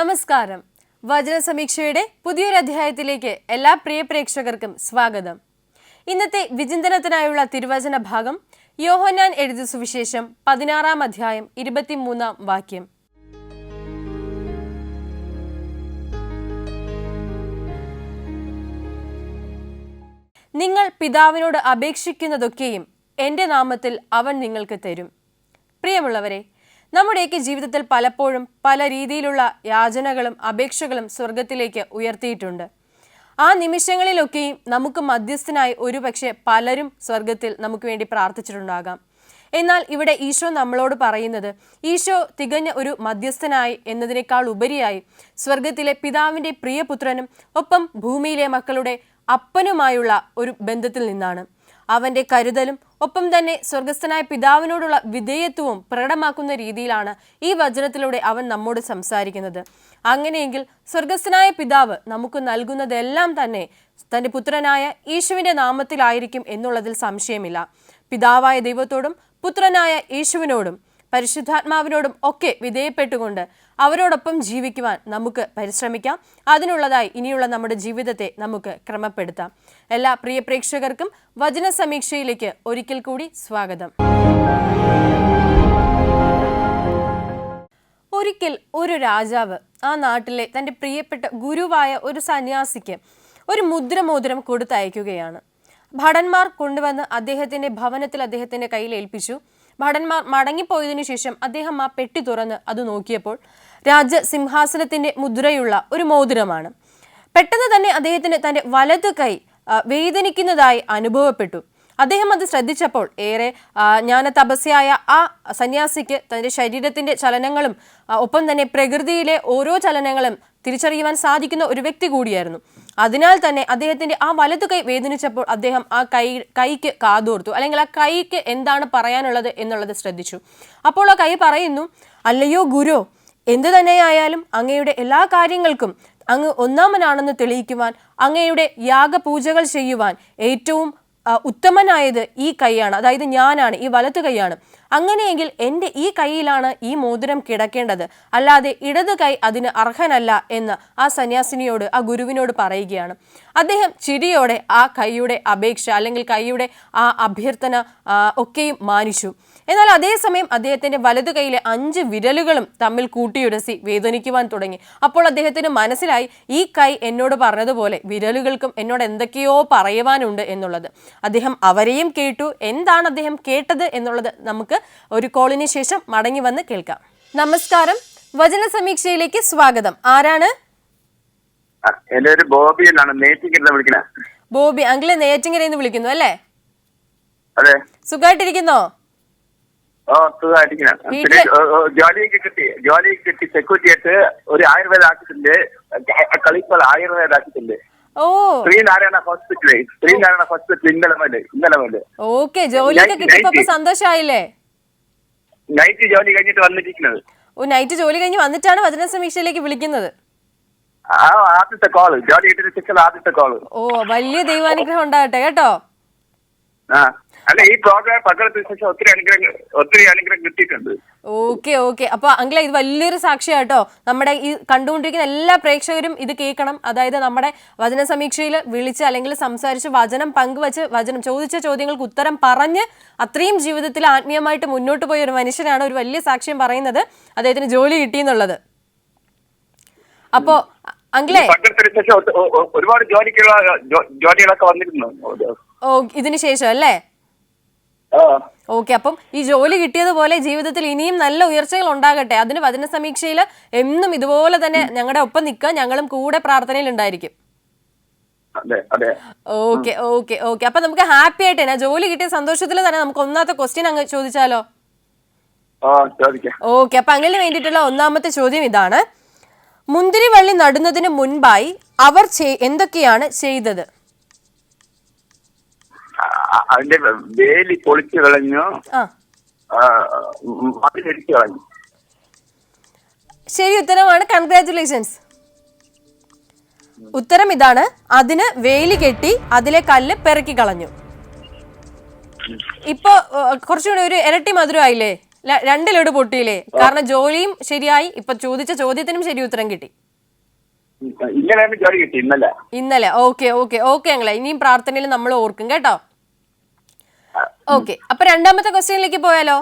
നമസ്കാരം. വചന സമീക്ഷയുടെ പുതിയൊരു അധ്യായത്തിലേക്ക് എല്ലാ പ്രിയ പ്രേക്ഷകർക്കും സ്വാഗതം. ഇന്നത്തെ വിചിന്തനത്തിനായുള്ള തിരുവചന ഭാഗം യോഹന്നാൻ എഴുതിയ സുവിശേഷം 16-ാം അധ്യായം 23-ാം വാക്യം. നിങ്ങൾ പിതാവിനോട് അപേക്ഷിക്കുന്നതൊക്കെയും എൻ്റെ നാമത്തിൽ അവൻ നിങ്ങൾക്ക് തരും. പ്രിയമുള്ളവരെ, നമ്മുടെയൊക്കെ ജീവിതത്തിൽ പലപ്പോഴും പല രീതിയിലുള്ള യാചനകളും അപേക്ഷകളും സ്വർഗത്തിലേക്ക് ഉയർത്തിയിട്ടുണ്ട്. ആ നിമിഷങ്ങളിലൊക്കെയും നമുക്ക് മധ്യസ്ഥനായി ഒരുപക്ഷെ പലരും സ്വർഗത്തിൽ നമുക്ക് വേണ്ടി പ്രാർത്ഥിച്ചിട്ടുണ്ടാകാം. എന്നാൽ ഇവിടെ ഈശോ നമ്മളോട് പറയുന്നത്, ഈശോ തികഞ്ഞ ഒരു മധ്യസ്ഥനായി എന്നതിനേക്കാൾ ഉപരിയായി സ്വർഗത്തിലെ പിതാവിൻ്റെ പ്രിയപുത്രനും ഒപ്പം ഭൂമിയിലെ മക്കളുടെ അപ്പനുമായുള്ള ഒരു ബന്ധത്തിൽ നിന്നാണ്. അവൻ്റെ കരുതലും ഒപ്പം തന്നെ സ്വർഗസ്ഥനായ പിതാവിനോടുള്ള വിധേയത്വവും പ്രകടമാക്കുന്ന രീതിയിലാണ് ഈ വചനത്തിലൂടെ അവൻ നമ്മോട് സംസാരിക്കുന്നത്. അങ്ങനെയെങ്കിൽ സ്വർഗസ്ഥനായ പിതാവ് നമുക്ക് നൽകുന്നതെല്ലാം തന്നെ തൻ്റെ പുത്രനായ യേശുവിൻ്റെ നാമത്തിലായിരിക്കും എന്നുള്ളതിൽ സംശയമില്ല. പിതാവായ ദൈവത്തോടും പുത്രനായ യേശുവിനോടും പരിശുദ്ധാത്മാവിനോടും ഒക്കെ വിധേയപ്പെട്ടുകൊണ്ട് അവരോടൊപ്പം ജീവിക്കുവാൻ നമുക്ക് പരിശ്രമിക്കാം. അതിനുള്ളതായി ഇനിയുള്ള നമ്മുടെ ജീവിതത്തെ നമുക്ക് ക്രമപ്പെടുത്താം. എല്ലാ പ്രിയ പ്രേക്ഷകർക്കും വചന സമീക്ഷയിലേക്ക് ഒരിക്കൽ കൂടി സ്വാഗതം. ഒരിക്കൽ ഒരു രാജാവ് ആ നാട്ടിലെ തൻ്റെ പ്രിയപ്പെട്ട ഗുരുവായ ഒരു സന്യാസിക്ക് ഒരു മുദ്രമോതിരം കൊടുത്തയക്കുകയാണ്. ഭടന്മാർ കൊണ്ടുവന്ന് അദ്ദേഹത്തിൻ്റെ ഭവനത്തിൽ അദ്ദേഹത്തിൻ്റെ കയ്യിൽ ഏൽപ്പിച്ചു. ഭടന്മാർ മടങ്ങിപ്പോയതിനു ശേഷം അദ്ദേഹം ആ പെട്ടി തുറന്ന് അത് നോക്കിയപ്പോൾ രാജസിംഹാസനത്തിൻ്റെ മുദ്രയുള്ള ഒരു മോതിരമാണ്. പെട്ടെന്ന് തന്നെ അദ്ദേഹത്തിന് തൻ്റെ വലതു കൈ വേദനിക്കുന്നതായി അനുഭവപ്പെട്ടു. അദ്ദേഹം അത് ശ്രദ്ധിച്ചപ്പോൾ ഏറെ ജ്ഞാനതപസ്യായ ആ സന്യാസിക്ക് തൻ്റെ ശരീരത്തിൻ്റെ ചലനങ്ങളും ഒപ്പം തന്നെ പ്രകൃതിയിലെ ഓരോ ചലനങ്ങളും തിരിച്ചറിയുവാൻ സാധിക്കുന്ന ഒരു വ്യക്തി കൂടിയായിരുന്നു. അതിനാൽ തന്നെ അദ്ദേഹത്തിൻ്റെ ആ വലതു കൈ വേദനിച്ചപ്പോൾ അദ്ദേഹം ആ കൈക്ക് കാതോർത്തു, അല്ലെങ്കിൽ ആ കൈക്ക് എന്താണ് പറയാനുള്ളത് എന്നുള്ളത് ശ്രദ്ധിച്ചു. അപ്പോൾ ആ കൈ പറയുന്നു, അല്ലയോ ഗുരു, എന്തു തന്നെയായാലും അങ്ങയുടെ എല്ലാ കാര്യങ്ങൾക്കും അങ്ങ് ഒന്നാമനാണെന്ന് തെളിയിക്കുവാൻ, അങ്ങയുടെ യാഗപൂജകൾ ചെയ്യുവാൻ ഏറ്റവും ഉത്തമനായത് ഈ കൈയാണ്, അതായത് ഞാനാണ്, ഈ വലതു കൈയാണ്. അങ്ങനെയെങ്കിൽ എൻ്റെ ഈ കൈയിലാണ് ഈ മോതിരം കിടക്കേണ്ടത്, അല്ലാതെ ഇടതു കൈ അതിന് അർഹനല്ല എന്ന് ആ സന്യാസിനിയോട്, ആ ഗുരുവിനോട് പറയുകയാണ്. അദ്ദേഹം ചിരിയോടെ ആ കൈയുടെ അപേക്ഷ അല്ലെങ്കിൽ കൈയുടെ ആ അഭ്യർത്ഥന ഒക്കെയും മാനിച്ചു. എന്നാൽ അതേസമയം അദ്ദേഹത്തിൻ്റെ വലതു കൈയിലെ 5 വിരലുകളും തമ്മിൽ കൂട്ടിയുരസി വേദനിക്കുവാൻ തുടങ്ങി. അപ്പോൾ അദ്ദേഹത്തിന് മനസ്സിലായി, ഈ കൈ എന്നോട് പറഞ്ഞതുപോലെ വിരലുകൾക്കും എന്നോട് എന്തൊക്കെയോ പറയുവാനുണ്ട് എന്നുള്ളത്. അദ്ദേഹം അവരെയും കേട്ടു. എന്താണ് അദ്ദേഹം കേട്ടത് എന്നുള്ളത് നമുക്ക് ഒരു കോളിന് ശേഷം മടങ്ങി വന്ന് കേൾക്കാം. നമസ്കാരം, വചന സമീക്ഷയിലേക്ക് സ്വാഗതം. ആരാണ്? എന്റെ ഒരു ബോബി എന്നാണ്, നെയ്റ്റിംഗിൽ വിളിക്കുന്നത്. ബോബി അങ്കിള് നെയ്റ്റിംഗിൽ നിന്ന് വിളിക്കുന്നു അല്ലേ? അതെ. സുഖമായിട്ടിരിക്കുന്നോ? ജോലി കിട്ടി സെക്യൂരിറ്റി ആയിട്ട് ഒരു ആയുർവേദ ആക്കിയിട്ടുണ്ട്. കളിപ്പോൾ ആയുർവേദ ആക്കിയിട്ടുണ്ട്. ശ്രീനാരായണ ഹോസ്പിറ്റൽ ഇന്നലെ മുതൽ. ഓക്കെ, ജോലിയൊക്കെ കിട്ടിയപ്പോ സന്തോഷായില്ലേ? നൈറ്റ് ജോലി കഴിഞ്ഞിട്ട് വന്നിരിക്കുന്നത്. നൈറ്റ് ജോലി കഴിഞ്ഞ് വന്നിട്ടാണ് വചന സമീക്ഷയിലേക്ക് വിളിക്കുന്നത്. ആദ്യത്തെ കോള്, ജോലി കിട്ടിയ ശേഷം ആദ്യത്തെ കോള്. ഓ, വലിയ ദൈവാനുഗ്രഹം ഉണ്ടാകട്ടെ കേട്ടോ. അല്ല, ഈ പ്രോഗ്രാം പങ്കെടുത്ത ശേഷം ഒത്തിരി അനുഗ്രഹം കിട്ടിയിട്ടുണ്ട്. ഓക്കെ. അപ്പൊ അങ്കിളെ, ഇത് വലിയൊരു സാക്ഷിയാട്ടോ. നമ്മുടെ ഈ കണ്ടുകൊണ്ടിരിക്കുന്ന എല്ലാ പ്രേക്ഷകരും ഇത് കേൾക്കണം. അതായത് നമ്മുടെ വചന സമീക്ഷയിൽ വിളിച്ച് അല്ലെങ്കിൽ സംസാരിച്ച് വചനം പങ്കുവച്ച് വചനം ചോദിച്ച ചോദ്യങ്ങൾക്ക് ഉത്തരം പറഞ്ഞ് അത്രയും ജീവിതത്തിൽ ആത്മീയമായിട്ട് മുന്നോട്ട് പോയ ഒരു മനുഷ്യനാണ് ഒരു വലിയ സാക്ഷ്യം പറയുന്നത്. അദ്ദേഹത്തിന് ജോലി കിട്ടിയെന്നുള്ളത്. അപ്പോ അങ്കിളെ, ഒരുപാട് ജോലികളൊക്കെ വന്നിരുന്നു ഇതിനു ശേഷം അല്ലേ? ഓക്കെ. അപ്പം ഈ ജോലി കിട്ടിയതുപോലെ ജീവിതത്തിൽ ഇനിയും നല്ല ഉയർച്ചകൾ ഉണ്ടാകട്ടെ. അതിന് വചന സമീക്ഷയിൽ എന്നും ഇതുപോലെ തന്നെ ഞങ്ങളുടെ ഒപ്പം നിൽക്കുക. ഞങ്ങളും കൂടെ പ്രാർത്ഥനയിൽ ഉണ്ടായിരിക്കും. ഓക്കെ. അപ്പൊ നമുക്ക് ഹാപ്പി ആയിട്ട് തന്നെ ജോലി കിട്ടിയ സന്തോഷത്തിൽ തന്നെ നമുക്ക് ഒന്നാമത്തെ ക്വസ്റ്റ്യൻ അങ്ങ് ചോദിച്ചാലോ? ഓക്കെ. അപ്പൊ അങ്ങനെ വേണ്ടിയിട്ടുള്ള ഒന്നാമത്തെ ചോദ്യം ഇതാണ്: മുന്തിരിവള്ളി നടുന്നതിന് മുൻപായി അവർ എന്തൊക്കെയാണ് ചെയ്തത്? അതിന്റെ വേലി പൊളിച്ചു കളഞ്ഞു, മതിലടിച്ചു കളഞ്ഞു. ശരി ഉത്തരമാണ്. കൺഗ്രാറ്റുലേഷൻസ്. ഉത്തരം ഇതാണ്. അതിന് വേലി കെട്ടി അതിലെ കല്ല് പെറുക്കി കളഞ്ഞു. ഇപ്പൊ കുറച്ചുകൂടി ഒരു ഇരട്ടി മധുരമായില്ലേ രണ്ട് ലഡു പൊട്ടിയില്ലേ? കാരണം ജോലിയും ശരിയായി, ഇപ്പൊ ചോദിച്ച ചോദ്യത്തിനും ശരി ഉത്തരം കിട്ടി. ഇന്നലെ ജോലി കിട്ടി, ഇന്നലെ. ഓക്കെ ഓക്കെ ഓക്കെ അങ്ങളെ, ഇനിയും പ്രാർത്ഥനയിൽ നമ്മൾ ഓർക്കും കേട്ടോ. ഓക്കെ, അപ്പൊ രണ്ടാമത്തെ ക്വസ്റ്റ്യനിലേക്ക് പോയാലോ?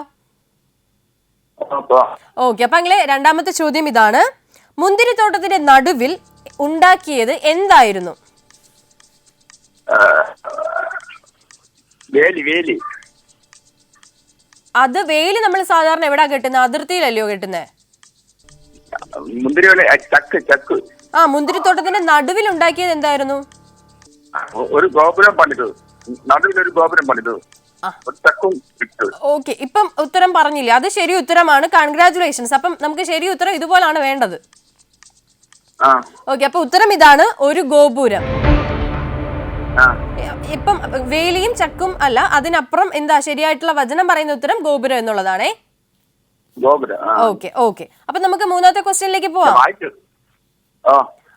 ഓക്കെ, അപ്പൊ അങ്ങളെ രണ്ടാമത്തെ ചോദ്യം ഇതാണ്: മുന്തിരിത്തോട്ടത്തിന്റെ നടുവിൽ ഉണ്ടാക്കിയത് എന്തായിരുന്നു? വേലി. അത് വേലി നമ്മൾ സാധാരണ എവിടാ കെട്ടുന്നത്? അതിർത്തിയിലല്ലയോ കെട്ടുന്നത്? ചക്ക്. ആ, മുന്തിരിത്തോട്ടത്തിന്റെ നടുവിൽ ഉണ്ടാക്കിയത് എന്തായിരുന്നു? ഒരു ഗോപുരം പണിതു, നടുവിലൊരു ഗോപുരം പണിതു. ഓക്കെ, ഇപ്പം ഉത്തരം പറഞ്ഞില്ലേ, അത് ശരി ഉത്തരമാണ്. കൺഗ്രാറ്റുലേഷൻസ്. അപ്പം നമുക്ക് ശരി ഉത്തരം ഇതുപോലാണ് വേണ്ടത്. ഓക്കെ, അപ്പൊ ഉത്തരം ഇതാണ്, ഒരു ഗോപുരം. ഇപ്പം വേലിയും ചക്കും അല്ല, അതിനപ്പുറം എന്താ ശരിയായിട്ടുള്ള വചനം പറയുന്ന ഉത്തരം ഗോപുരം എന്നുള്ളതാണേ. ഓക്കെ ഓക്കെ, അപ്പൊ നമുക്ക് മൂന്നാമത്തെ ക്വസ്റ്റ്യനിലേക്ക് പോവാം.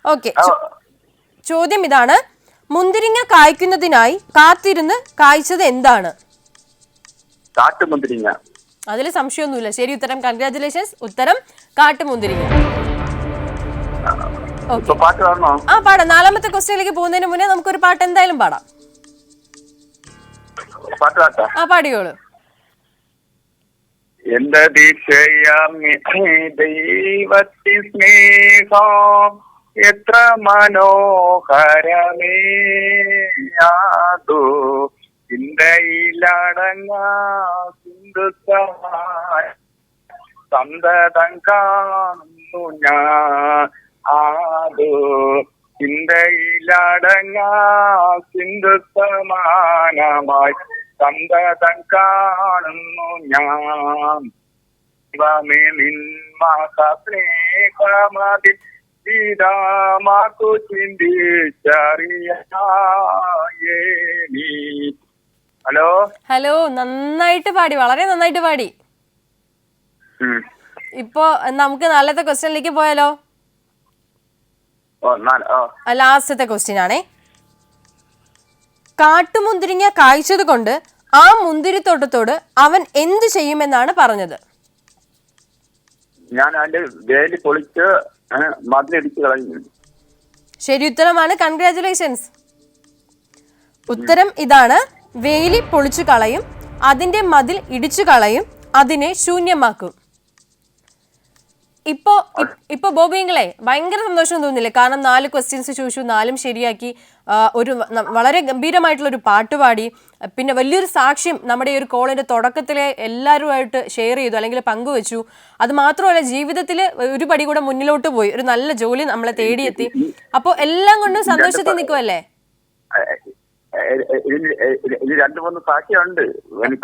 ഓക്കെ, ചോദ്യം ഇതാണ്: മുന്തിരിങ്ങ കായ്ക്കുന്നതിനായി കാത്തിരുന്ന് കായ്ച്ചത് എന്താണ്? കാട്ടുമുന്തിരിങ്ങ. അതിൽ സംശയമൊന്നുമില്ല, ശരി ഉത്തരം. കൺഗ്രാറ്റുലേഷൻസ്, ഉത്തരം കാട്ടുമുന്തിരിങ്ങ. ആ, പാടാം. നാലാമത്തെ ക്വസ്റ്റ്യനിലേക്ക് പോകുന്നതിന് മുന്നേ നമുക്കൊരു പാട്ട് എന്തായാലും പാടാം. ആ, പാടിയോളൂ. എന്റെ ദൈവത്തി സ്നേഹം എത്ര മനോഹരമേ, യാതോ ചിന്തയിലടങ്ങാ സിന്ധുത്വമായി സന്തതം കാണുന്നു ഞാൻ. ആദോ ചിന്തയിലടങ്ങാ സിന്ധുത്വമാനമായി സന്തതം കാണുന്നു ഞാൻ. ദൈവമേ നിന്മാസ്നേഹമതിൽ സീതാമാക്കു ചിന്തിച്ചറിയേ നീ. ഹലോ, നന്നായിട്ട് പാടി, വളരെ നന്നായിട്ട് പാടി. ഇപ്പോ നമുക്ക് നാളത്തെ ക്വസ്റ്റ്യനിലേക്ക് പോയാലോ? ലാസ്റ്റത്തെ ക്വസ്റ്റ്യൻ ആണേ. കാട്ടുമുന്തിരിങ്ങ കായ്ച്ചത് കൊണ്ട് ആ മുന്തിരിത്തോട്ടത്തോട് അവൻ എന്ത് ചെയ്യുമെന്നാണ് പറഞ്ഞത്? ഞാൻ അതിന്റെ വേലി പൊളിച്ച് മതിലിടിച്ച് കളഞ്ഞു. ശരി ഉത്തരമാണ്. കൺഗ്രാറ്റുലേഷൻസ്. ഉത്തരം ഇതാണ്, വേലി പൊളിച്ചു കളയും, അതിന്റെ മതിൽ ഇടിച്ചു കളയും, അതിനെ ശൂന്യമാക്കും. ഇപ്പൊ ബോബിങ്ങളെ ഭയങ്കര സന്തോഷം തോന്നില്ലേ? കാരണം 4 ക്വസ്റ്റ്യൻസ് ചോദിച്ചു, 4ഉം ശരിയാക്കി. ഒരു വളരെ ഗംഭീരമായിട്ടുള്ള ഒരു പാട്ടുപാടി, പിന്നെ വലിയൊരു സാക്ഷ്യം നമ്മുടെ ഈ ഒരു കോളിന്റെ തുടക്കത്തിലെ എല്ലാവരുമായിട്ട് ഷെയർ ചെയ്തു അല്ലെങ്കിൽ പങ്കുവെച്ചു. അത് മാത്രമല്ല, ജീവിതത്തിൽ ഒരു പടി കൂടെ മുന്നിലോട്ട് പോയി, ഒരു നല്ല ജോലി നമ്മളെ തേടിയെത്തി. അപ്പൊ എല്ലാം കൊണ്ടും സന്തോഷത്തിൽ നിൽക്കുമല്ലേ? 2-3 സാക്ഷിയുണ്ട്,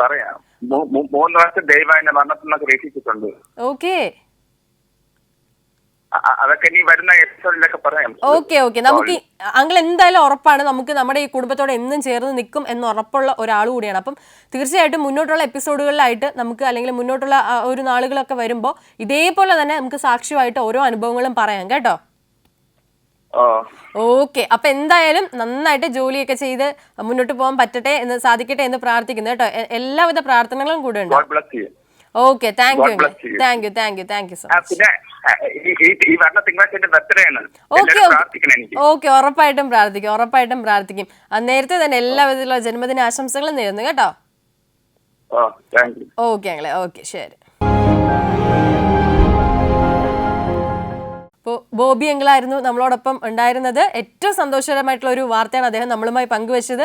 പറയാം. 3 വർഷം ദൈവം എന്നെ മരണത്തിൽ നിന്നൊക്കെ രക്ഷിച്ചിട്ടുണ്ട്. ഓക്കെ, അതൊക്കെ ഇനി വരുന്ന എപ്പിസോഡിലൊക്കെ പറയാം. ഓക്കെ, നമുക്ക് അങ്കിൾ എന്തായാലും ഉറപ്പാണ്, നമുക്ക് നമ്മുടെ ഈ കുടുംബത്തോടെ എന്നും ചേർന്ന് നിൽക്കും എന്ന് ഉറപ്പുള്ള ഒരാൾ കൂടിയാണ്. അപ്പം തീർച്ചയായിട്ടും മുന്നോട്ടുള്ള എപ്പിസോഡുകളിലായിട്ട് നമുക്ക്, അല്ലെങ്കിൽ മുന്നോട്ടുള്ള ഒരു നാളുകളൊക്കെ വരുമ്പോൾ ഇതേപോലെ തന്നെ നമുക്ക് സാക്ഷ്യമായിട്ട് ഓരോ അനുഭവങ്ങളും പറയാം കേട്ടോ. ഓക്കെ, അപ്പൊ എന്തായാലും നന്നായിട്ട് ജോലിയൊക്കെ ചെയ്ത് മുന്നോട്ട് പോകാൻ പറ്റട്ടെ എന്ന്, സാധിക്കട്ടെ എന്ന് പ്രാർത്ഥിക്കുന്നു കേട്ടോ. എല്ലാവിധ പ്രാർത്ഥനകളും കൂടെ ഉണ്ട്. Okay, thank you so much. Okay, ഉറപ്പായിട്ടും പ്രാർത്ഥിക്കും. നേരത്തെ തന്നെ എല്ലാവിധത്തിലുള്ള ജന്മദിന ആശംസകളും നേരുന്നു കേട്ടോ. ഓക്കെ അങ്ങളെ, ഓക്കെ, ശരി. അപ്പോൾ ബോബി അങ്കിളായിരുന്നു നമ്മളോടൊപ്പം ഉണ്ടായിരുന്നത്. ഏറ്റവും സന്തോഷകരമായിട്ടുള്ള ഒരു വാർത്തയാണ് അദ്ദേഹം നമ്മളുമായി പങ്കുവച്ചത്.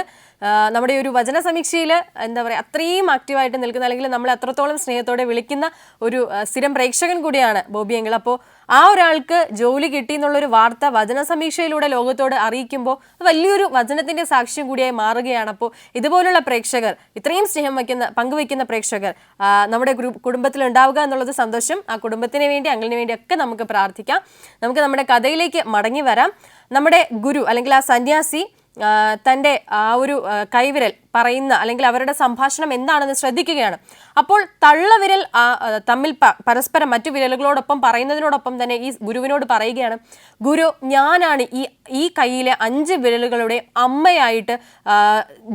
നമ്മുടെ ഒരു വചന സമീക്ഷയിൽ എന്താ പറയുക, അത്രയും ആക്റ്റീവായിട്ട് നിൽക്കുന്ന, അല്ലെങ്കിൽ നമ്മളെ അത്രത്തോളം സ്നേഹത്തോടെ വിളിക്കുന്ന ഒരു സ്ഥിരം പ്രേക്ഷകൻ കൂടിയാണ് ബോബി അങ്കിൾ. അപ്പോൾ ആ ഒരാൾക്ക് ജോലി കിട്ടി എന്നുള്ളൊരു വാർത്ത വചന സമീക്ഷയിലൂടെ ലോകത്തോട് അറിയിക്കുമ്പോൾ വലിയൊരു വചനത്തിന്റെ സാക്ഷ്യം കൂടിയായി മാറുകയാണ്. അപ്പോൾ ഇതുപോലുള്ള പ്രേക്ഷകർ, ഇത്രയും സ്നേഹം പങ്കുവയ്ക്കുന്ന പ്രേക്ഷകർ നമ്മുടെ കുടുംബത്തിൽ ഉണ്ടാവുക എന്നുള്ളത് സന്തോഷം. ആ കുടുംബത്തിന് വേണ്ടി, അങ്കിളിന് വേണ്ടി ഒക്കെ നമുക്ക് പ്രാർത്ഥിക്കാം. നമുക്ക് നമ്മുടെ കഥയിലേക്ക് മടങ്ങി വരാം. നമ്മുടെ ഗുരു അല്ലെങ്കിൽ ആ സന്യാസി തൻ്റെ ആ ഒരു കൈവിരൽ പറയുന്ന അല്ലെങ്കിൽ അവരുടെ സംഭാഷണം എന്താണെന്ന് ശ്രദ്ധിക്കുകയാണ്. അപ്പോൾ തള്ളവിരൽ തമ്മിൽ പരസ്പരം മറ്റു വിരലുകളോടൊപ്പം പറയുന്നതിനോടൊപ്പം തന്നെ ഈ ഗുരുവിനോട് പറയുകയാണ്, ഗുരു, ഞാനാണ് ഈ കൈയിലെ 5 വിരലുകളുടെ അമ്മയായിട്ട്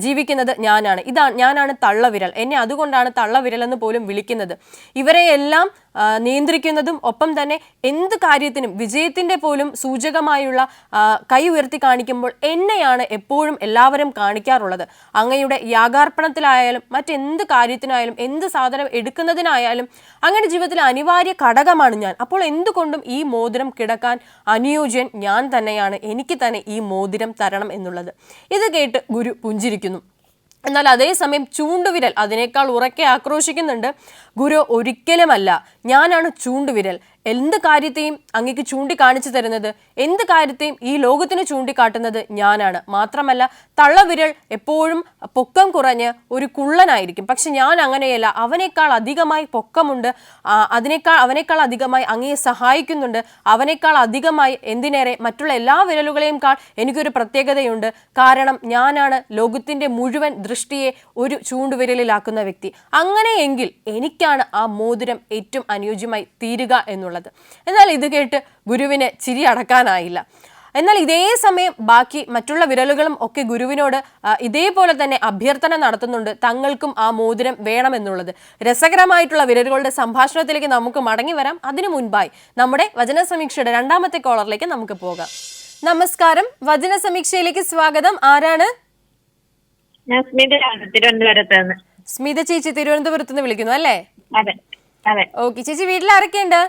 ജീവിക്കുന്നത്, ഞാനാണ് തള്ളവിരൽ, എന്നെ അതുകൊണ്ടാണ് തള്ളവിരൽ എന്ന് പോലും വിളിക്കുന്നത്. ഇവരെയെല്ലാം നിയന്ത്രിക്കുന്നതും ഒപ്പം തന്നെ എന്ത് കാര്യത്തിനും വിജയത്തിന്റെ പോലും സൂചകമായുള്ള കൈ ഉയർത്തി കാണിക്കുമ്പോൾ എന്നെയാണ് എപ്പോഴും എല്ലാവരും കാണിക്കാറുള്ളത്. അങ്ങയുടെ യാഗാർപ്പണത്തിലായാലും മറ്റെന്ത് കാര്യത്തിനായാലും എന്ത് സാധനം എടുക്കുന്നതിനായാലും അങ്ങയുടെ ജീവിതത്തിലെ അനിവാര്യ ഘടകമാണ് ഞാൻ. അപ്പോൾ എന്തുകൊണ്ടും ഈ മോതിരം കിടക്കാൻ അനുയോജ്യൻ ഞാൻ തന്നെയാണ്, എനിക്ക് തന്നെ ഈ മോതിരം തരണം എന്നുള്ളത്. ഇത് കേട്ട് ഗുരു പുഞ്ചിരിക്കുന്നു. എന്നാൽ അതേസമയം ചൂണ്ടുവിരൽ അതിനേക്കാൾ ഉറക്കെ ആക്രോശിക്കുന്നുണ്ട്. ഗുരു, ഒരിക്കലുമല്ല, ഞാനാണ് ചൂണ്ടുവിരൽ. എന്ത് കാര്യത്തെയും അങ്ങേക്ക് ചൂണ്ടിക്കാണിച്ചു തരുന്നത്, എന്ത് കാര്യത്തെയും ഈ ലോകത്തിന് ചൂണ്ടിക്കാട്ടുന്നത് ഞാനാണ്. മാത്രമല്ല തള്ളവിരൽ എപ്പോഴും പൊക്കം കുറഞ്ഞ് ഒരു കുള്ളനായിരിക്കും. പക്ഷെ ഞാൻ അങ്ങനെയല്ല, അവനേക്കാൾ അധികമായി പൊക്കമുണ്ട്, അവനേക്കാൾ അധികമായി അങ്ങയെ സഹായിക്കുന്നുണ്ട്, അവനേക്കാൾ അധികമായി എന്തിനേറെ മറ്റുള്ള എല്ലാ വിരലുകളെയും എനിക്കൊരു പ്രത്യേകതയുണ്ട്. കാരണം ഞാനാണ് ലോകത്തിന്റെ മുഴുവൻ ദൃഷ്ടിയെ ഒരു ചൂണ്ടുവിരലിലാക്കുന്ന വ്യക്തി. അങ്ങനെയെങ്കിൽ എനിക്കാണ് ആ മോതിരം ഏറ്റവും അനുയോജ്യമായി തീരുക എന്നുള്ളത്. എന്നാൽ ഇത് കേട്ട് ഗുരുവിന് ചിരി അടക്കാനായില്ല. എന്നാൽ ഇതേ സമയം ബാക്കി മറ്റുള്ള വിരലുകളും ഒക്കെ ഗുരുവിനോട് ഇതേപോലെ തന്നെ അഭ്യർത്ഥന നടത്തുന്നുണ്ട്, തങ്ങൾക്കും ആ മോതിരം വേണമെന്നുള്ളത്. രസകരമായിട്ടുള്ള വിരലുകളുടെ സംഭാഷണത്തിലേക്ക് നമുക്ക് മടങ്ങി വരാം. അതിനു മുൻപായി നമ്മുടെ വചന സമീക്ഷയുടെ 2ാമത്തെ കോളറിലേക്ക് നമുക്ക് പോകാം. നമസ്കാരം, വചന സമീക്ഷയിലേക്ക് സ്വാഗതം. ആരാണ്? സ്മിത ചേച്ചി, തിരുവനന്തപുരത്ത് നിന്ന് വിളിക്കുന്നു അല്ലേ? ഓക്കെ ചേച്ചി, വീട്ടിൽ ആരൊക്കെയുണ്ട്?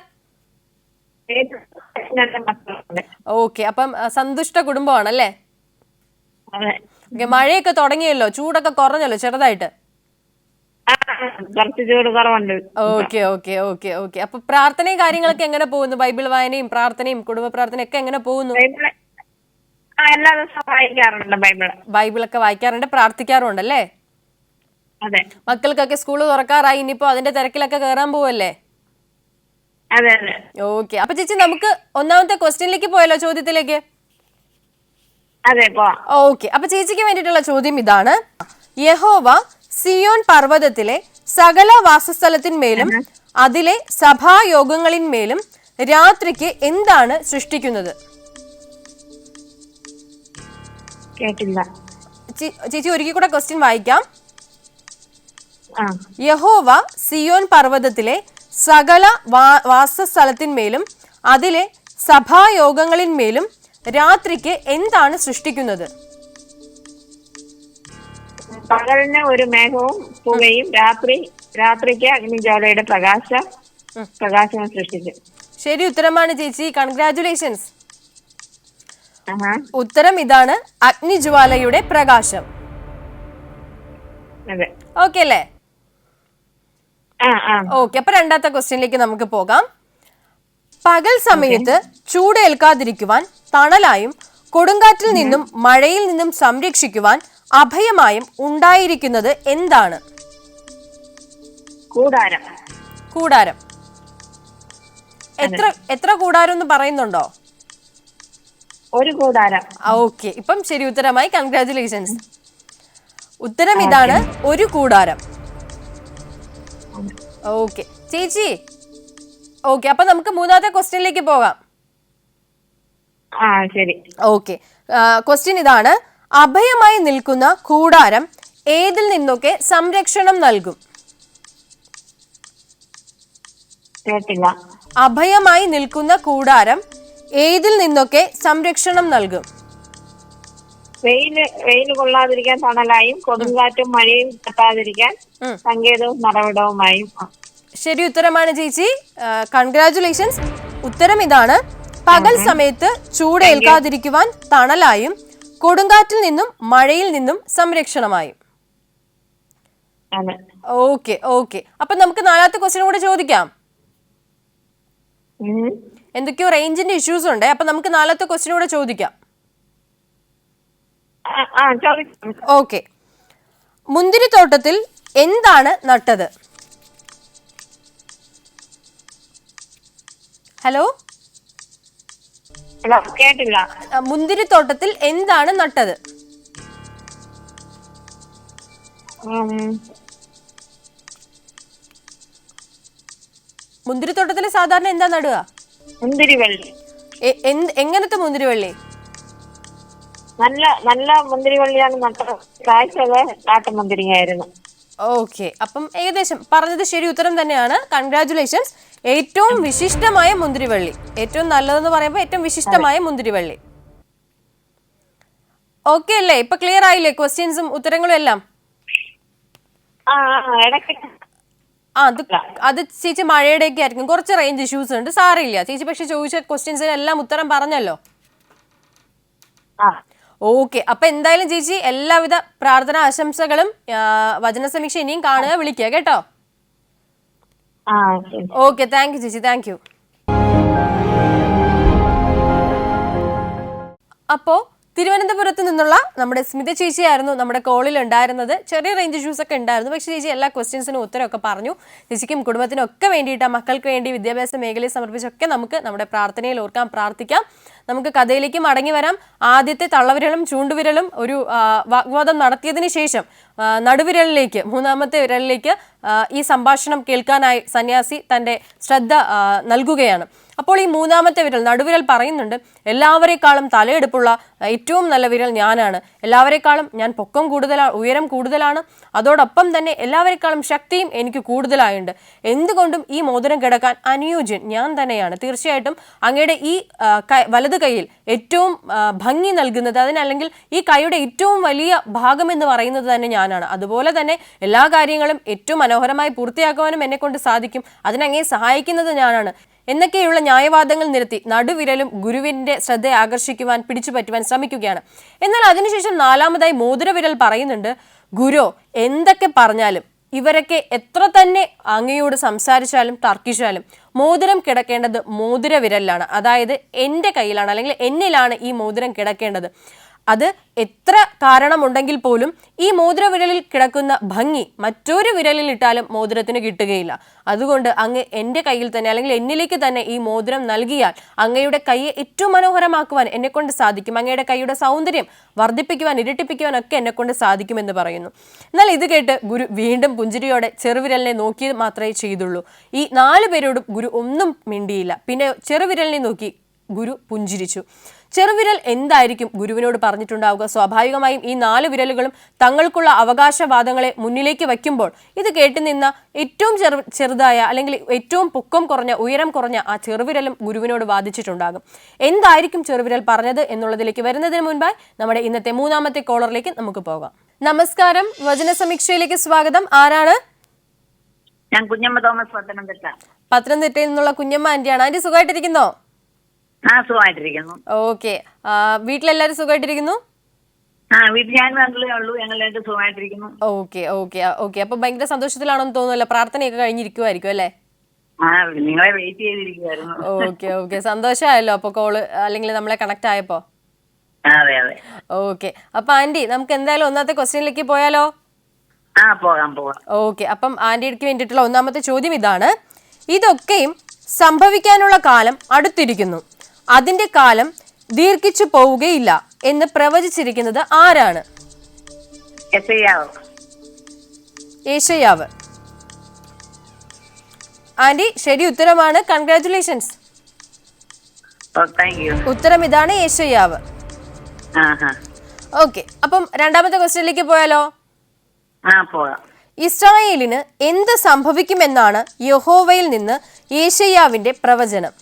ഓക്കെ, അപ്പം സന്തുഷ്ട കുടുംബമാണല്ലേ? മഴയൊക്കെ തുടങ്ങിയല്ലോ, ചൂടൊക്കെ കുറഞ്ഞല്ലോ ചെറുതായിട്ട്. Okay okay okay okay. അപ്പൊ പ്രാർത്ഥനയും കാര്യങ്ങളൊക്കെ എങ്ങനെ പോകുന്നു? ബൈബിൾ വായനയും പ്രാർത്ഥനയും കുടുംബ പ്രാർത്ഥനയും ഒക്കെ എങ്ങനെ പോകുന്നു? ബൈബിളൊക്കെ വായിക്കാറുണ്ട്, പ്രാർത്ഥിക്കാറുണ്ടല്ലേ? മക്കൾക്കൊക്കെ സ്കൂള് തുറക്കാറായി, ഇനിയിപ്പോ അതിന്റെ തിരക്കിലൊക്കെ കയറാൻ പോവല്ലേ? ഓക്കെ, അപ്പൊ ചേച്ചി നമുക്ക് 1ാമത്തെ ക്വസ്റ്റ്യനിലേക്ക് പോയല്ലോ, ചോദ്യത്തിലേക്ക്. ഓക്കെ, അപ്പൊ ചേച്ചിക്ക് വേണ്ടിയിട്ടുള്ള ചോദ്യം ഇതാണ്. യഹോവ സിയോൻ പർവ്വതത്തിലെ സകല വാസസ്ഥലത്തിന്മേലും അതിലെ സഭായോഗങ്ങളിന്മേലും രാത്രിക്ക് എന്താണ് സൃഷ്ടിക്കുന്നത്? ചേച്ചി ഒരിക്കൽ കൂടെ ക്വസ്റ്റ്യൻ വായിക്കാം. യഹോവ സിയോൻ പർവ്വതത്തിലെ സകല വാസസ്ഥലത്തിന്മേലും അതിലെ സഭായോഗങ്ങളിന്മേലും രാത്രിക്ക് എന്താണ് സൃഷ്ടിക്കുന്നത്? പകലിന് ഒരു മേഘവും പുകയും, രാത്രിക്ക് അഗ്നിജ്വാലയുടെ പ്രകാശം സൃഷ്ടിച്ചു. ശരി ഉത്തരമാണ് ചേച്ചി, കൺഗ്രാറ്റുലേഷൻസ്. ഉത്തരം ഇതാണ്, അഗ്നിജ്വാലയുടെ പ്രകാശം. ഓക്കെ അല്ലേ? ഓക്കെ, അപ്പൊ 2ാമത്തെ ക്വസ്റ്റ്യനിലേക്ക് നമുക്ക് പോകാം. പകൽ സമയത്ത് ചൂടേൽക്കാതിരിക്കുവാൻ തണലായും കൊടുങ്കാറ്റിൽ നിന്നും മഴയിൽ നിന്നും സംരക്ഷിക്കുവാൻ അഭയമായും ഉണ്ടായിരിക്കുന്നത് എന്താണ്? കൂടാരം. എത്ര കൂടാരം എന്ന് പറയുന്നുണ്ടോ? ഒരു കൂടാരം. ഓക്കെ, ഇപ്പം ശരി ഉത്തരമായി, കൺഗ്രാറ്റുലേഷൻസ്. ഉത്തരം ഇതാണ്, ഒരു കൂടാരം. ഓക്കെ ചേച്ചി, ഓക്കെ, അപ്പൊ നമുക്ക് 3ാമത്തെ ക്വസ്റ്റ്യനിലേക്ക് പോകാം. ഓക്കെ, ക്വസ്റ്റ്യൻ ഇതാണ്. അഭയമായി നിൽക്കുന്ന കൂടാരം ഏതിൽ നിന്നൊക്കെ സംരക്ഷണം നൽകും? അഭയമായി നിൽക്കുന്ന കൂടാരം ഏതിൽ നിന്നൊക്കെ സംരക്ഷണം നൽകും? വെയിൽ കൊള്ളാതിരിക്കാൻ തണലായും കൊടുങ്കാറ്റും മഴയും തട്ടാതിരിക്കാൻ സങ്കേതവും മറവിടവുമായും. ശരി ഉത്തരമാണ് ചേച്ചി, കൺഗ്രാറ്റുലേഷൻസ്. ഉത്തരം ഇതാണ്, പകൽ സമയത്ത് ചൂടേൽക്കാതിരിക്കുവാൻ തണലായും കൊടുങ്കാറ്റിൽ നിന്നും മഴയിൽ നിന്നും സംരക്ഷണമായും. ഓക്കെ ഓക്കെ, അപ്പൊ നമുക്ക് 4ാമത്തെ ക്വസ്റ്റ്യൻ കൂടെ ചോദിക്കാം. എന്തൊക്കെയോ റേഞ്ചിന്റെ ഇഷ്യൂസ് ഉണ്ട്, അപ്പൊ നമുക്ക് 4ാമത്തെ ക്വസ്റ്റ്യൻ കൂടെ ചോദിക്കാം. ഓക്കെ, മുന്തിരിത്തോട്ടത്തിൽ എന്താണ് നട്ടത്? ഹലോ, കേട്ടില്ല. മുന്തിരിത്തോട്ടത്തിൽ എന്താണ് നട്ടത്? മുന്തിരിത്തോട്ടത്തിൽ സാധാരണ എന്താ നടുക? മുന്തിരിവള്ളി. എങ്ങനത്തെ മുന്തിരിവള്ളി? നല്ല നല്ല മുന്തിരിവള്ളിയാണ് നട്ടത്. കാഴ്ചത് കാട്ടുമുന്തിരിങ്ങയായിരുന്നു. ഓക്കെ, അപ്പം ഏകദേശം പറഞ്ഞത് ശരി ഉത്തരം തന്നെയാണ്. കൺഗ്രാറ്റുലേഷൻസ്. ഏറ്റവും വിശിഷ്ടമായ മുന്തിരിവള്ളി, ഏറ്റവും നല്ലതെന്ന് പറയുമ്പോൾ ഏറ്റവും വിശിഷ്ടമായ മുന്തിരിവള്ളി. ഓക്കെ അല്ലേ? ഇപ്പൊ ക്ലിയർ ആയില്ലേ ക്വസ്റ്റ്യൻസും ഉത്തരങ്ങളും എല്ലാം? അത് ചേച്ചി മഴയുടെ ഒക്കെ ആയിരിക്കും, കുറച്ച് റേഞ്ച് ഇഷ്യൂസ് ഉണ്ട്, സാരമില്ല ചേച്ചി. പക്ഷെ ചോദിച്ച ക്വസ്റ്റ്യൻസിന് എല്ലാം ഉത്തരം പറഞ്ഞല്ലോ. ഓക്കെ, അപ്പൊ എന്തായാലും ചേച്ചി എല്ലാവിധ പ്രാർത്ഥന ആശംസകളും. വചന സമീക്ഷ ഇനിയും കാണുക, വിളിക്കുക കേട്ടോ. ഓക്കെ, താങ്ക് യു ചേച്ചി, താങ്ക് യു. അപ്പോ തിരുവനന്തപുരത്ത് നിന്നുള്ള നമ്മുടെ സ്മിത ചേച്ചിയായിരുന്നു നമ്മുടെ കോളിൽ ഉണ്ടായിരുന്നത്. ചെറിയ റേഞ്ച് ഇഷ്യൂസ് ഒക്കെ ഉണ്ടായിരുന്നു, പക്ഷേ ചേച്ചി എല്ലാ ക്വസ്റ്റ്യൻസിനും ഉത്തരമൊക്കെ പറഞ്ഞു. ചേച്ചിക്കും കുടുംബത്തിനും ഒക്കെ വേണ്ടിയിട്ട്, മക്കൾക്ക് വേണ്ടി, വിദ്യാഭ്യാസ മേഖലയെ സമർപ്പിച്ചൊക്കെ നമുക്ക് നമ്മുടെ പ്രാർത്ഥനയിൽ ഓർക്കാം, പ്രാർത്ഥിക്കാം. നമുക്ക് കഥയിലേക്ക് മടങ്ങി വരാം. ആദ്യത്തെ തള്ളവിരലും ചൂണ്ടുവിരലും ഒരു വാഗ്വാദം നടത്തിയതിന് ശേഷം നടുവിരലിലേക്ക്, മൂന്നാമത്തെ വിരലിലേക്ക് ഈ സംഭാഷണം കേൾക്കാനായി സന്യാസി തൻ്റെ ശ്രദ്ധ നൽകുകയാണ്. അപ്പോൾ ഈ മൂന്നാമത്തെ വിരൽ, നടുവിരൽ പറയുന്നുണ്ട്, എല്ലാവരെക്കാളും തലയെടുപ്പുള്ള ഏറ്റവും നല്ല വിരൽ ഞാനാണ്, എല്ലാവരെക്കാളും ഞാൻ പൊക്കം കൂടുതലാണ്, ഉയരം കൂടുതലാണ്, അതോടൊപ്പം തന്നെ എല്ലാവരെക്കാളും ശക്തിയും എനിക്ക് കൂടുതലായുണ്ട്. എന്തുകൊണ്ടും ഈ മോതിരം കിടക്കാൻ അനുയോജ്യൻ ഞാൻ തന്നെയാണ്. തീർച്ചയായിട്ടും അങ്ങയുടെ ഈ വലത് കൈയിൽ ഏറ്റവും ഭംഗി നൽകുന്നത്, അതിനല്ലെങ്കിൽ ഈ കൈയുടെ ഏറ്റവും വലിയ ഭാഗം എന്ന് പറയുന്നത് തന്നെ ഞാനാണ്. അതുപോലെ തന്നെ എല്ലാ കാര്യങ്ങളും ഏറ്റവും മനോഹരമായി പൂർത്തിയാക്കുവാനും എന്നെ കൊണ്ട് സാധിക്കും, അതിനങ്ങേ സഹായിക്കുന്നത് ഞാനാണ് എന്നൊക്കെയുള്ള ന്യായവാദങ്ങൾ നിരത്തി നടുവിരലും ഗുരുവിന്റെ ശ്രദ്ധ ആകർഷിക്കുവാൻ, പിടിച്ചു പറ്റുവാൻ ശ്രമിക്കുകയാണ്. എന്നാൽ അതിനുശേഷം നാലാമതായി മോതിരവിരൽ പറയുന്നുണ്ട്, ഗുരു എന്തൊക്കെ പറഞ്ഞാലും, ഇവരൊക്കെ എത്ര തന്നെ അങ്ങയോട് സംസാരിച്ചാലും തർക്കിച്ചാലും മോതിരം കിടക്കേണ്ടത് മോതിരവിരലിലാണ്, അതായത് എൻ്റെ കയ്യിലാണ്, അല്ലെങ്കിൽ എന്നിലാണ് ഈ മോതിരം കിടക്കേണ്ടത്. അത് എത്ര കാരണമുണ്ടെങ്കിൽ പോലും ഈ മോതിരവിരലിൽ കിടക്കുന്ന ഭംഗി മറ്റൊരു വിരലിൽ ഇട്ടാലും മോതിരത്തിന് കിട്ടുകയില്ല. അതുകൊണ്ട് അങ്ങ് എൻ്റെ കയ്യിൽ തന്നെ, അല്ലെങ്കിൽ എന്നിലേക്ക് തന്നെ ഈ മോതിരം നൽകിയാൽ അങ്ങയുടെ കൈയെ ഏറ്റവും മനോഹരമാക്കുവാൻ എന്നെക്കൊണ്ട് സാധിക്കും, അങ്ങയുടെ കൈയുടെ സൗന്ദര്യം വർദ്ധിപ്പിക്കുവാൻ, ഇരട്ടിപ്പിക്കുവാൻ ഒക്കെ എന്നെക്കൊണ്ട് സാധിക്കുമെന്ന് പറയുന്നു. എന്നാൽ ഇത് കേട്ട് ഗുരു വീണ്ടും പുഞ്ചിരിയോടെ ചെറുവിരലിനെ നോക്കി മാത്രമേ ചെയ്തുള്ളൂ. ഈ 4 പേരോടും ഗുരു ഒന്നും മിണ്ടിയില്ല. പിന്നെ ചെറുവിരലിനെ നോക്കി ഗുരു പുഞ്ചിരിച്ചു. ചെറുവിരൽ എന്തായിരിക്കും ഗുരുവിനോട് പറഞ്ഞിട്ടുണ്ടാവുക? സ്വാഭാവികമായും ഈ 4 വിരലുകളും തങ്ങൾക്കുള്ള അവകാശവാദങ്ങളെ മുന്നിലേക്ക് വയ്ക്കുമ്പോൾ ഇത് കേട്ടുനിന്ന ഏറ്റവും ചെറുതായ, അല്ലെങ്കിൽ ഏറ്റവും പൊക്കം കുറഞ്ഞ, ഉയരം കുറഞ്ഞ ആ ചെറുവിരലും ഗുരുവിനോട് വാദിച്ചിട്ടുണ്ടാകും. എന്തായിരിക്കും ചെറുവിരൽ പറഞ്ഞത് എന്നുള്ളതിലേക്ക് വരുന്നതിന് മുൻപായി നമ്മുടെ ഇന്നത്തെ മൂന്നാമത്തെ കോളറിലേക്ക് നമുക്ക് പോകാം. നമസ്കാരം, വചന സമീക്ഷയിലേക്ക് സ്വാഗതം. ആരാണ്? ഞാൻ കുഞ്ഞമ്മ തോമസ്, പത്തനംതിട്ട. പത്തനംതിട്ടയിൽ നിന്നുള്ള കുഞ്ഞമ്മ ആന്റിയാണ്. ആന്റി സുഖമായിട്ടിരിക്കുന്നോ? സുഖമായിട്ടിരിക്കുന്നു. ഓക്കെ, വീട്ടിലെല്ലാരും സുഖമായിട്ടിരിക്കുന്നു? വീട്ടിൽ ഞാൻ മാത്രമേ ഉള്ളൂ, ഞങ്ങൾ രണ്ടും സുഖമായിട്ടിരിക്കുന്നു. ഓക്കെ ഓക്കെ ഓക്കെ, അപ്പൊ ഭയങ്കര സന്തോഷത്തിലാണെന്ന് തോന്നുന്നല്ലോ, പ്രാർത്ഥനയൊക്കെ കഴിഞ്ഞിരിക്കുമായിരിക്കും അല്ലേ? നിങ്ങളെ വെയിറ്റ് ചെയ്തിരിക്കുവായിരുന്നു. ഓക്കെ ഓക്കെ, സന്തോഷമായല്ലോ അപ്പൊ കോള്, അല്ലെങ്കിൽ നമ്മളെ കണക്ട് ആയപ്പോ. അതെ അതെ. ഓക്കെ, അപ്പൊ ആന്റി നമുക്ക് എന്തായാലും ഒന്നാമത്തെ ക്വസ്റ്റ്യനിലേക്ക് പോയാലോ? പോകാം. ഓക്കെ, അപ്പം ആന്റിക്ക് വേണ്ടിയിട്ടുള്ള ഒന്നാമത്തെ ചോദ്യം ഇതാണ്: ഇതൊക്കെയും സംഭവിക്കാനുള്ള കാലം അടുത്തിരിക്കുന്നു, അതിന്റെ കാലം ദീർഘിച്ചു പോവുകയില്ല എന്ന് പ്രവചിച്ചിരിക്കുന്നത് ആരാണ്? യേശയ്യാവ്. ആന്റി ശരി ഉത്തരമാണ്, കൺഗ്രാറ്റുലേഷൻസ്. ഉത്തരം ഇതാണ്, യേശയ്യാവ്. ഓക്കെ, അപ്പം രണ്ടാമത്തെ ക്വസ്റ്റ്യനിലേക്ക് പോയാലോ? ഇസ്രായേലിന് എന്ത് സംഭവിക്കുമെന്നാണ് യഹോവയിൽ നിന്ന് യേശയ്യാവിന്റെ പ്രവചനം?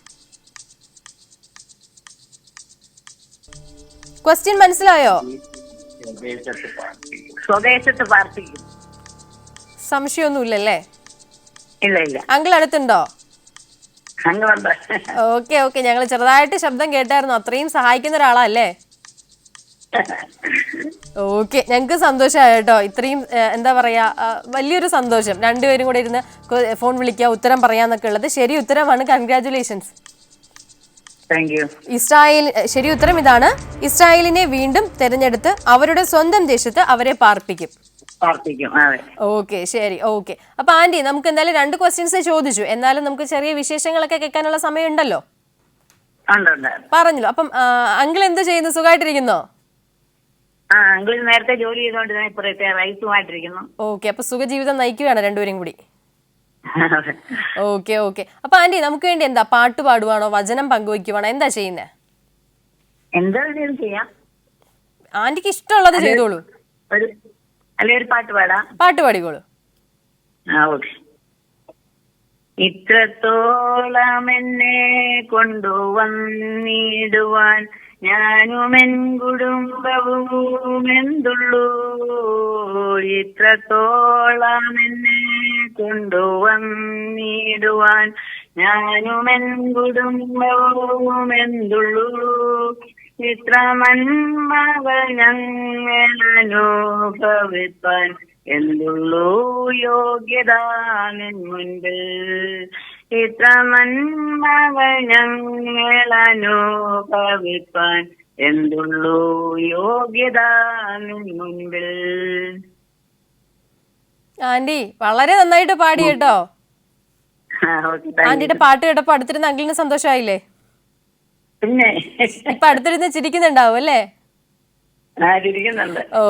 ക്വസ്റ്റ്യൻ മനസ്സിലായോ? സ്വദേശത്ത് പാർപ്പിക്കും. സംശയമൊന്നുമില്ലല്ലേ? ഇല്ല. അങ്കിൾ അടുത്തുണ്ടോ? ഓക്കെ ഓക്കെ, ഞങ്ങൾ ചെറുതായിട്ട് ശബ്ദം കേട്ടായിരുന്നു, അത്രയും സഹായിക്കുന്ന ഒരാളല്ലേ? ഓക്കെ, ഞങ്ങൾക്ക് സന്തോഷമായി കേട്ടോ. ഇത്രയും എന്താ പറയാ, വലിയൊരു സന്തോഷം. രണ്ടുപേരും കൂടെ ഇരുന്ന് ഫോൺ വിളിക്കുക, ഉത്തരം പറയാന്നൊക്കെ ഉള്ളത്. ശരി ഉത്തരമാണ്, കൺഗ്രാറ്റുലേഷൻസ്. ശരി ഉത്തരം ഇതാണ്: ഇസ്രായേലിനെ വീണ്ടും തെരഞ്ഞെടുത്ത് അവരുടെ സ്വന്തം ദേശത്ത് അവരെ പാർപ്പിക്കും. ഓക്കെ ശരി. ഓക്കെ, അപ്പൊ ആന്റി നമുക്ക് എന്തായാലും 2 ക്വസ്റ്റ്യൻസ് ചോദിച്ചു, എന്നാലും നമുക്ക് ചെറിയ വിശേഷങ്ങളൊക്കെ കേൾക്കാനുള്ള സമയം ഉണ്ടല്ലോ, പറഞ്ഞല്ലോ. അപ്പം അങ്കിൾ എന്ത് ചെയ്യുന്നു? സുഖമായിട്ടിരിക്കുന്നോ? അങ്കിൾ നേരത്തെ ജോലി ചെയ്തോണ്ടിരുന്ന ഇപ്പൊ റൈസുമായിട്ടിരിക്കുന്നു. ഓക്കെ, അപ്പൊ സുഖജീവിതം നയിക്കുകയാണ് രണ്ടുപേരും കൂടി. Okay okay. അപ്പൊ ആന്റി, നമുക്ക് വേണ്ടി എന്താ പാട്ട് പാടുവാണോ, വചനം പങ്കുവയ്ക്കുവാണോ, എന്താ ചെയ്യുന്നേ? എന്താ ചെയ്യാം, ആന്റിക്ക് ഇഷ്ടമുള്ളത് ചെയ്തോളൂ. ഒരു പാട്ട് പാടാം. പാട്ട് പാടിക്കോളൂ. ഓക്കെ. ഇത്രത്തോളം എന്നെ കൊണ്ടുവന്നിടുവാൻ ഞാനുമെൻ കുടുംബവും എന്തുള്ളൂ. ഇത്രത്തോളം എന്നെ കൊണ്ടുവന്നിടുവാൻ ഞാനുമെൻ കുടുംബവും എന്തുള്ളൂ. ഇത്ര നന്മകൾ ഞങ്ങളനുഭവിപ്പാൻ എന്തുള്ളൂ യോഗ്യത നിൻ മുൻപിൽ. ഇത്ര നന്മകൾ ഞങ്ങളനുഭവിപ്പാൻ എന്തുള്ളൂ യോഗ്യത നിൻ മുൻപിൽ. ആന്റി വളരെ നന്നായിട്ട് പാടി കേട്ടോ. ആന്റിയുടെ പാട്ട് കേട്ടപ്പോ അടുത്തിരുന്ന അങ്കിളിന് സന്തോഷമായില്ലേ? പിന്നെ ഇപ്പൊ അടുത്തിരുന്ന് ചിരിക്കുന്നുണ്ടാവും അല്ലേ?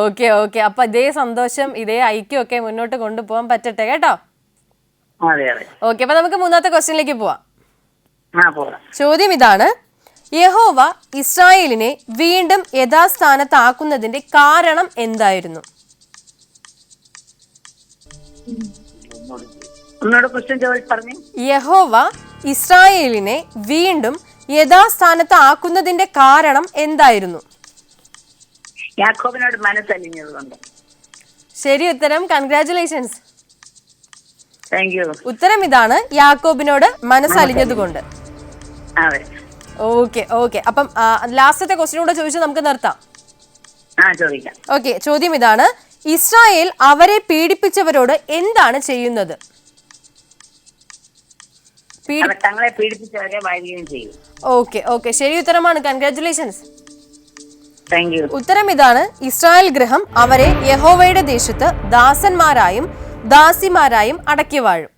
Okay okay. അപ്പൊ ഇതേ സന്തോഷം, ഇതേ ഐക്യം ഒക്കെ മുന്നോട്ട് കൊണ്ടുപോകാൻ പറ്റട്ടെ കേട്ടോ. ഓക്കെ, അപ്പൊ നമുക്ക് മൂന്നാമത്തെ ക്വസ്റ്റ്യനിലേക്ക് പോവാം. ചോദ്യം ഇതാണ്: യഹോവ ഇസ്രായേലിനെ വീണ്ടും യഥാസ്ഥാനത്താക്കുന്നതിന്റെ കാരണം എന്തായിരുന്നു? യഹോവ ഇസ്രായേലിനെ വീണ്ടും യഥാസ്ഥാനത്താക്കുന്നതിന്റെ കാരണം എന്തായിരുന്നു? യാക്കോബിനോട് മനസ്സലിഞ്ഞതുകൊണ്ട്. ശരി ഉത്തരം, കൺഗ്രാറ്റുലേഷൻസ്. Thank you. ഉത്തരം ഇതാണ്, യാക്കോബിനോട് മനസ്സലിഞ്ഞതുകൊണ്ട്. Okay okay. അപ്പം ലാസ്റ്റത്തെ ക്വസ്റ്റ്യൻ കൂടെ ചോദിച്ചു നമുക്ക് നിർത്താം. ഓക്കെ, ചോദ്യം ഇതാണ്: ഇസ്രായേൽ അവരെ പീഡിപ്പിച്ചവരോട് എന്താണ് ചെയ്യുന്നത്? ഓക്കെ ഓക്കെ, ശരി ഉത്തരമാണ്, കൺഗ്രാറ്റുലേഷൻസ്. ഉത്തരം ഇതാണ്, ഇസ്രായേൽ ഗൃഹം അവരെ യഹോവയുടെ ദേശത്ത് ദാസന്മാരായും ദാസിമാരായും അടക്കി വാഴും.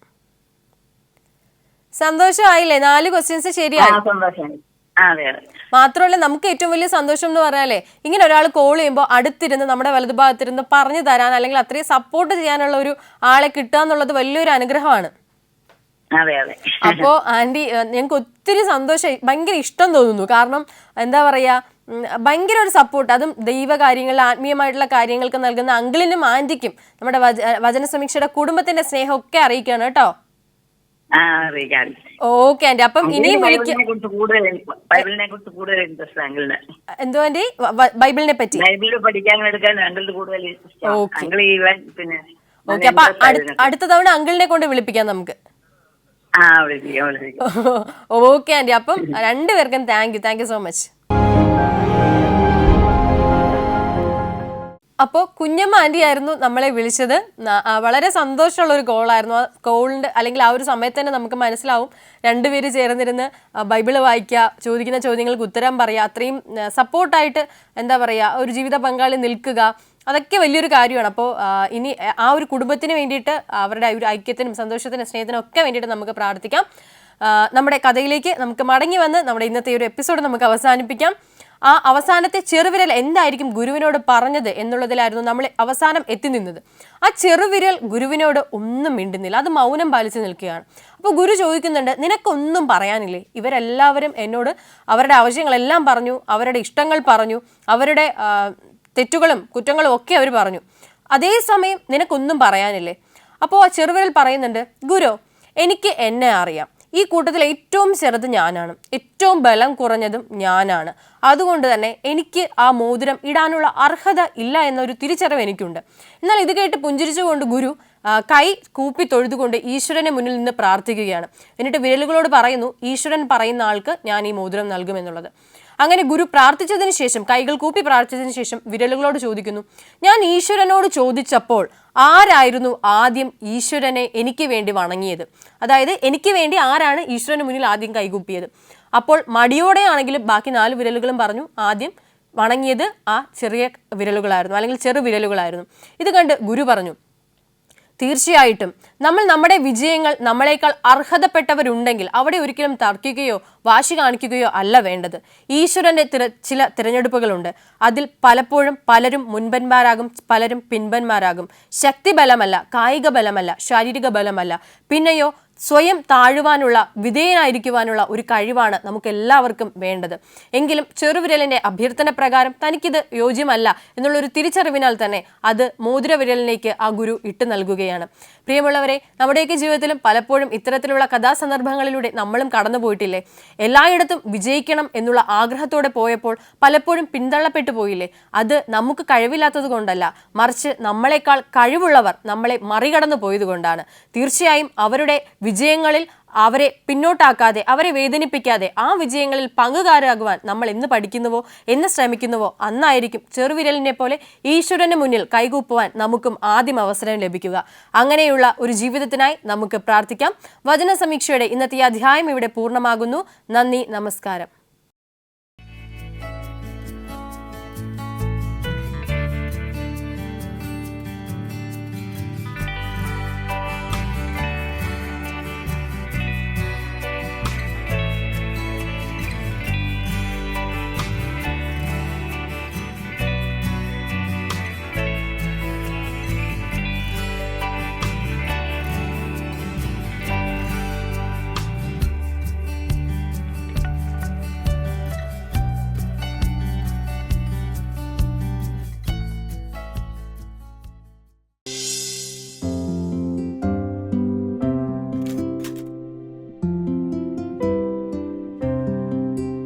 സന്തോഷമായില്ലേ? 4 ക്വസ്റ്റ്യൻസ് ശരിയായി. മാത്രമല്ല നമുക്ക് ഏറ്റവും വലിയ സന്തോഷം എന്ന് പറഞ്ഞാലേ, ഇങ്ങനെ ഒരാൾ കോൾ ചെയ്യുമ്പോൾ അടുത്തിരുന്ന് നമ്മുടെ വലതുഭാഗത്തിരുന്ന് പറഞ്ഞു തരാൻ അല്ലെങ്കിൽ അത്രയും സപ്പോർട്ട് ചെയ്യാനുള്ള ഒരു ആളെ കിട്ടുക എന്നുള്ളത് വലിയൊരു അനുഗ്രഹമാണ്. അപ്പോ ആന്റി, ഞങ്ങൾക്ക് ഒത്തിരി സന്തോഷം, ഭയങ്കര ഇഷ്ടം തോന്നുന്നു. കാരണം എന്താ പറയാ, ഭയങ്കര ഒരു സപ്പോർട്ട്, അതും ദൈവകാര്യങ്ങളിൽ ആത്മീയമായിട്ടുള്ള കാര്യങ്ങൾക്ക് നൽകുന്ന അങ്കിളിനും ആന്റിക്കും നമ്മുടെ വചന സമീക്ഷയുടെ കുടുംബത്തിന്റെ സ്നേഹം ഒക്കെ അറിയിക്കാണ് കേട്ടോ. ഓക്കെ ആന്റി, അപ്പം ഇനിയും വിളിക്കാം. എന്തോ ആന്റി, ബൈബിളിനെ പറ്റി? ഓക്കെ, അപ്പൊ അടുത്ത തവണ അങ്കിളിനെ കൊണ്ട് വിളിപ്പിക്കാം നമുക്ക്. ഓക്കെ ആന്റി, അപ്പം രണ്ടുപേർക്കും താങ്ക് യു സോ മച്ച്. അപ്പോൾ കുഞ്ഞമ്മ ആന്റി ആയിരുന്നു നമ്മളെ വിളിച്ചത്. വളരെ സന്തോഷമുള്ള ഒരു കോളായിരുന്നു. ആ കോളിൻ്റെ അല്ലെങ്കിൽ ആ ഒരു സമയത്ത് തന്നെ നമുക്ക് മനസ്സിലാവും രണ്ടുപേര് ചേർന്നിരുന്ന് ബൈബിള് വായിക്കുക, ചോദിക്കുന്ന ചോദ്യങ്ങൾക്ക് ഉത്തരം പറയുക, അത്രയും സപ്പോർട്ടായിട്ട് എന്താ പറയുക ഒരു ജീവിത പങ്കാളി നിൽക്കുക, അതൊക്കെ വലിയൊരു കാര്യമാണ്. അപ്പോൾ ഇനി ആ ഒരു കുടുംബത്തിന് വേണ്ടിയിട്ട്, അവരുടെ ഒരു ഐക്യത്തിനും സന്തോഷത്തിനും സ്നേഹത്തിനും ഒക്കെ വേണ്ടിയിട്ട് നമുക്ക് പ്രാർത്ഥിക്കാം. നമ്മുടെ കഥയിലേക്ക് നമുക്ക് മടങ്ങി വന്ന് നമ്മുടെ ഇന്നത്തെ ഒരു എപ്പിസോഡ് നമുക്ക് അവസാനിപ്പിക്കാം. ആ അവസാനത്തെ ചെറുവിരൽ എന്തായിരിക്കും ഗുരുവിനോട് പറഞ്ഞത് എന്നുള്ളതിലായിരുന്നു നമ്മൾ അവസാനം എത്തി നിന്നത്. ആ ചെറുവിരൽ ഗുരുവിനോട് ഒന്നും മിണ്ടുന്നില്ല, അത് മൗനം പാലിച്ച് നിൽക്കുകയാണ്. അപ്പോൾ ഗുരു ചോദിക്കുന്നുണ്ട്, നിനക്കൊന്നും പറയാനില്ലേ? ഇവരെല്ലാവരും എന്നോട് അവരുടെ ആവശ്യങ്ങളെല്ലാം പറഞ്ഞു, അവരുടെ ഇഷ്ടങ്ങൾ പറഞ്ഞു, അവരുടെ തെറ്റുകളും കുറ്റങ്ങളും ഒക്കെ അവർ പറഞ്ഞു. അതേസമയം നിനക്കൊന്നും പറയാനില്ലേ? അപ്പോൾ ആ ചെറുവിരൽ പറയുന്നുണ്ട്, ഗുരു, എനിക്ക് എന്നെ അറിയാം. ഈ കൂട്ടത്തിൽ ഏറ്റവും ചെറുത് ഞാനാണ്, ഏറ്റവും ബലം കുറഞ്ഞതും ഞാനാണ്. അതുകൊണ്ട് തന്നെ എനിക്ക് ആ മോതിരം ഇടാനുള്ള അർഹത ഇല്ല എന്നൊരു തിരിച്ചറിവ് എനിക്കുണ്ട്. എന്നാൽ ഇത് കേട്ട് പുഞ്ചിരിച്ചുകൊണ്ട് ഗുരു കൈ കൂപ്പി തൊഴുതുകൊണ്ട് ഈശ്വരനെ മുന്നിൽ നിന്ന് പ്രാർത്ഥിക്കുകയാണ്. എന്നിട്ട് വിരലുകളോട് പറയുന്നു, ഈശ്വരൻ പറയുന്ന ആൾക്ക് ഞാൻ ഈ മോതിരം നൽകുമെന്നുള്ളത്. അങ്ങനെ ഗുരു പ്രാർത്ഥിച്ചതിന് ശേഷം, കൈകൾ കൂപ്പി പ്രാർത്ഥിച്ചതിന് ശേഷം വിരലുകളോട് ചോദിക്കുന്നു, ഞാൻ ഈശ്വരനോട് ചോദിച്ചപ്പോൾ ആരായിരുന്നു ആദ്യം ഈശ്വരനെ എനിക്ക് വേണ്ടി വണങ്ങിയത്? അതായത് എനിക്ക് വേണ്ടി ആരാണ് ഈശ്വരന് മുന്നിൽ ആദ്യം കൈകൂപ്പിയത്? അപ്പോൾ മടിയോടെയാണെങ്കിലും ബാക്കി 4 വിരലുകളും പറഞ്ഞു ആദ്യം വണങ്ങിയത് ആ ചെറിയ വിരലുകളായിരുന്നു, അല്ലെങ്കിൽ ചെറു വിരലുകളായിരുന്നു. ഇത് കണ്ട് ഗുരു പറഞ്ഞു, തീർച്ചയായിട്ടും നമ്മൾ നമ്മുടെ വിജയങ്ങൾ നമ്മളെക്കാൾ അർഹതപ്പെട്ടവരുണ്ടെങ്കിൽ അവിടെ ഒരിക്കലും തർക്കിക്കുകയോ വാശി കാണിക്കുകയോ അല്ല വേണ്ടത്. ഈശ്വരന്റെ ചില തിരഞ്ഞെടുപ്പുകളുണ്ട്. അതിൽ പലപ്പോഴും പലരും മുൻപന്മാരാകും, പലരും പിൻപന്മാരാകും. ശക്തി ബലമല്ല, കായിക ബലമല്ല, ശാരീരിക ബലമല്ല, പിന്നെയോ സ്വയം താഴുവാനുള്ള, വിധേയനായിരിക്കുവാനുള്ള ഒരു കഴിവാണ് നമുക്ക് എല്ലാവർക്കും വേണ്ടത്. എങ്കിലും ചെറുവിരലിന്റെ അഭ്യർത്ഥന പ്രകാരം തനിക്കിത് യോജ്യമല്ല എന്നുള്ളൊരു തിരിച്ചറിവിനാൽ തന്നെ അത് മോതിരവിരലിലേക്ക് ആ ഗുരു ഇട്ട് നൽകുകയാണ്. പ്രിയമുള്ളവരെ, നമ്മുടെയൊക്കെ ജീവിതത്തിലും പലപ്പോഴും ഇത്തരത്തിലുള്ള കഥാസന്ദർഭങ്ങളിലൂടെ നമ്മളും കടന്നുപോയിട്ടില്ലേ? എല്ലായിടത്തും വിജയിക്കണം എന്നുള്ള ആഗ്രഹത്തോടെ പോയപ്പോൾ പലപ്പോഴും പിന്തള്ളപ്പെട്ടു പോയില്ലേ? അത് നമുക്ക് കഴിവില്ലാത്തത് കൊണ്ടല്ല, മറിച്ച് നമ്മളെക്കാൾ കഴിവുള്ളവർ നമ്മളെ മറികടന്നു പോയത് കൊണ്ടാണ്. തീർച്ചയായും അവരുടെ വിജയങ്ങളിൽ അവരെ പിന്നോട്ടാക്കാതെ, അവരെ വേദനിപ്പിക്കാതെ ആ വിജയങ്ങളിൽ പങ്കുകാരാകുവാൻ നമ്മൾ എന്ന് പഠിക്കുന്നുവോ, എന്ന് ശ്രമിക്കുന്നുവോ, അന്നായിരിക്കും ചെറുവിരലിനെ പോലെ ഈശ്വരന് മുന്നിൽ കൈകൂപ്പുവാൻ നമുക്കും ആദ്യം അവസരം ലഭിക്കുക. അങ്ങനെയുള്ള ഒരു ജീവിതത്തിനായി നമുക്ക് പ്രാർത്ഥിക്കാം. വചന സമീക്ഷയുടെ ഇന്നത്തെ അധ്യായം ഇവിടെ പൂർണ്ണമാകുന്നു. നന്ദി, നമസ്കാരം.